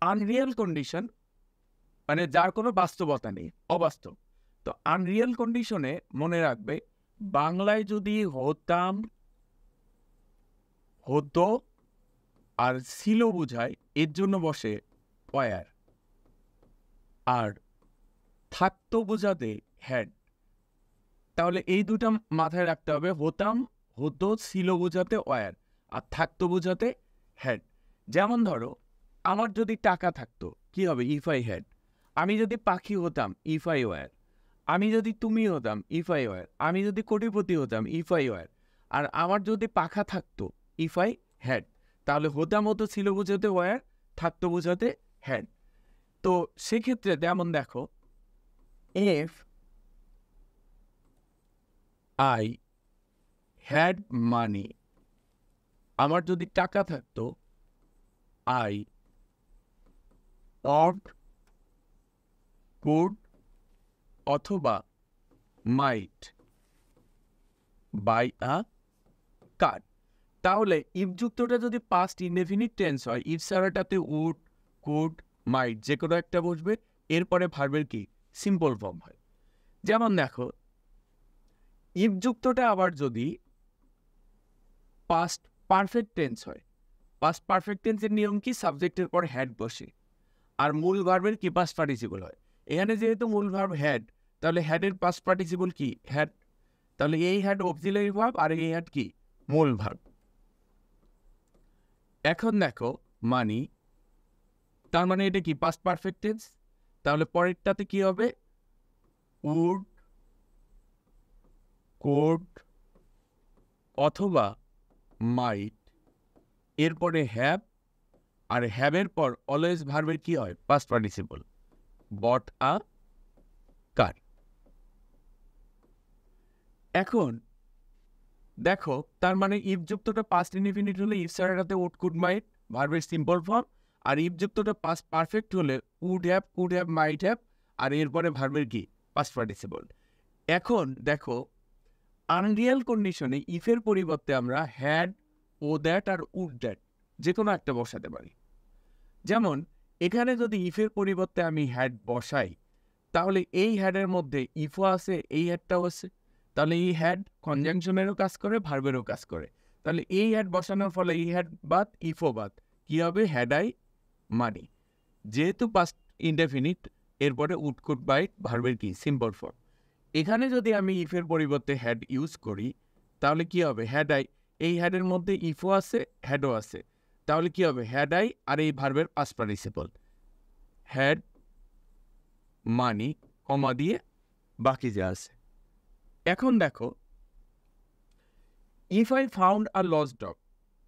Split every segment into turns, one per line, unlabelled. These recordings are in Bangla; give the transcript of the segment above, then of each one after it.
আনরিয়েল কন্ডিশন মানে যার কোনো বাস্তবতা নেই, অবাস্তব। তো আনরিয়েল কন্ডিশনে মনে রাখবে বাংলায় যদি হতাম, হতো আর ছিল বোঝায় এর জন্য বসে ওয়ার, আর থাকতো বোঝাতে হ্যাড। তাহলে এই দুটা মাথায় রাখতে হবে, হতাম হতো ছিল বোঝাতে ওয়ার আর থাকতো বোঝাতে হ্যাড। যেমন ধরো আমার যদি টাকা থাকতো কি হবে, ইফ আই হ্যাড। আমি যদি পাখি হতাম, ইফ আই ওয়ার। আমি যদি তুমি হতাম, ইফ আই ওয়ার। আমি যদি কোটিপতি হতাম, ইফ আই ওয়ার। আর আমার যদি পাখা থাকতো, ইফ আই হ্যাড। তাহলে হতাম হতো ছিল বোঝাতে ওয়ার, থাকতো বোঝাতে হ্যাড। তো সেক্ষেত্রে যেমন দেখো, ইফ আই হ্যাড মানি, আমার যদি টাকা থাকতো, আই অট কুড অথবা মাইট বাই আ কার। তাহলে ইফ যুক্তটা যদি পাস্ট ইনডেফিনিট টেন্স হয়, ইফ ছাড়াটাতে উড, কুড, মাইট যে কোনো একটা বসবে, এরপরে ভার্বের কি সিম্পল ফর্ম হয়। যেমন দেখো, ইফ যুক্তটা আবার যদি পাস্ট পারফেক্ট টেন্স হয়, পাস্ট পারফেক্ট টেন্সের নিয়ম কি, সাবজেক্টের পর হ্যাড বসে আর মূল ভার্বের কি পাস্ট পার্টিসিপল হয়। এখানে যেহেতু মূল ভার্ব হ্যাড, তাহলে হ্যাডের পাস্ট পার্টিসিপল কি হ্যাড। তাহলে এই হ্যাড অক্সিলারি ভার্ব আর এই হ্যাড কি মূল ভার্ব। এখন দেখো মানি, তার মানে এটা কি পাস্ট পারফেক্ট টেন্স। তাহলে পরেরটাতে কি হবে, উড, কোড অথবা মাইট, এরপরে হ্যাভ, আর হ্যাভের পর অলওয়েজ ভার্বের কি হয় পাস্ট পার্টিসিপল, বট আ কার। এখন দেখো তার মানে ইফ যুক্তটা পাস্ট ইনডিফিনিট হলে ইফ ছাড়াটাতে উড, কুড, মাইট ভার্বের সিম্পল ফর্ম, আর ইফ যুক্তটা পাস্ট পারফেক্ট হলে would have, could have, might have, আর এরপরে ভার্বের কি পাস্ট পার্টিসিপল। এখন দেখো আনরিয়াল কন্ডিশনে ইফের পরিবর্তে আমরা হ্যাড, ও দ্যাট আর উড দ্যাট যে কোনো একটা বসাতে পারি। যেমন এখানে যদি ইফের পরিবর্তে আমি হ্যাড বসাই, তাহলে এই হ্যাডের মধ্যে ইফও আছে, এই হ্যাডটাও আছে। তাহলে এই হ্যাড কনজাংশনেরও কাজ করে, ভার্বেরও কাজ করে। তাহলে এই হ্যাড বসানোর ফলে এই হ্যাড বাদ, ইফও বাদ, কি হবে হ্যাড আই মানি। যেহেতু পাস্ট ইনডেফিনিট, এরপরে উড, কুড, বাইট ভার্বের কি সিম্পল ফর্ম। এখানে যদি আমি ইফের পরিবর্তে হ্যাড ইউজ করি, তাহলে কি হবে হ্যাড আই, এই হ্যাডের মধ্যে ইফও আছে, হ্যাডও আছে। তাহলে কি হবে হ্যাড আই আর এই ভার্বের পাস্ট পার্টিসিপল হ্যাড মানি, কমা দিয়ে বাকি যা আছে। এখন দেখো if I found a lost dog,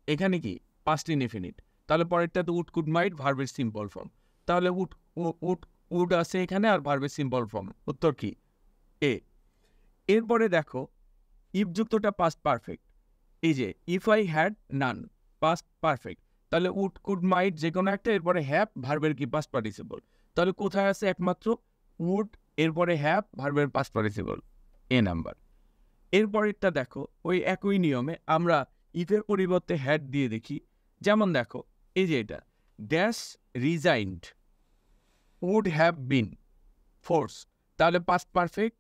এখানে কি পাস্ট ইনডিফিনিট, তাহলে পরেরটা তো উড, কুড, মাইট ভার্বের সিম্পল ফর্ম। তাহলে উড, উড, উড আছে এখানে আর ভার্বের সিম্পল ফর্ম, উত্তর কি এ। এরপরে দেখো ইফ যুক্তটা পাস্ট পারফেক্ট, এই যে if I had known past perfect, তাহলে উড, কুড, মাইট যে কোনো একটা, এরপরে হ্যাভ ভার্বের কি পাস্ট পার্টিসিপল। তাহলে কোথায় আছে একমাত্র উড, এরপরে হ্যাভ ভার্বের পাস্ট পার্টিসিপল, এ নাম্বার। এরপরেরটা দেখো ওই একই নিয়মে আমরা ইফের পরিবর্তে হ্যাড দিয়ে দেখি। যেমন দেখো এই যে এটা dash resigned would have been force, তাহলে past perfect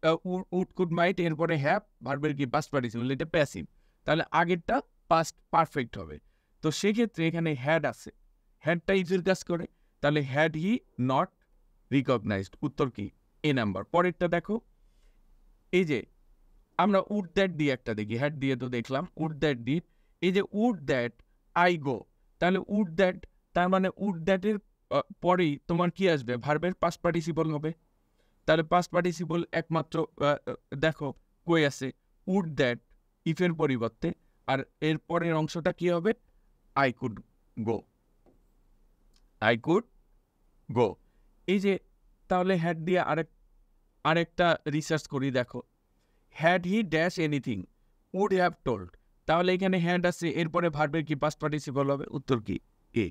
would, could, might এরপরে হ্যাভ ভার্বের কি পাস্ট পার্টিসিপল, এটা প্যাসিভ। তাহলে আগেরটা পাস্ট পারফেক্ট হবে। তো সেক্ষেত্রে এখানে হ্যাড আছে, হ্যাডটা ইফের কাজ করে, তাহলে হ্যাড হি নট রিকগনাইজড, উত্তর কি এ নাম্বার। পরেরটা দেখো এই যে আমরা উড দ্যাট দিয়ে একটা দেখি, হ্যাড দিয়ে তো দেখলাম, উড দ্যাট দিয়ে এই যে উড দ্যাট আই গো, তাহলে উড দ্যাট, তার মানে উড দ্যাটের পরেই তোমার কি আসবে ভার্বের পাস্ট পার্টিসিপল হবে। তাহলে পাস্ট পার্টিসিপল একমাত্র দেখো কই আছে উড দ্যাট ইফের পরিবর্তে, আর এর পরের অংশটা কি হবে I could go, I could go. এই যে তাহলে হ্যাড দিয়ে আরেকটা রিসার্চ করি, দেখো had he dash anything would have told, তাহলে এখানে হ্যাড আছে, এরপরে ভার্বের কি পাস্ট পার্টিসিপল হবে, উত্তর কি এ।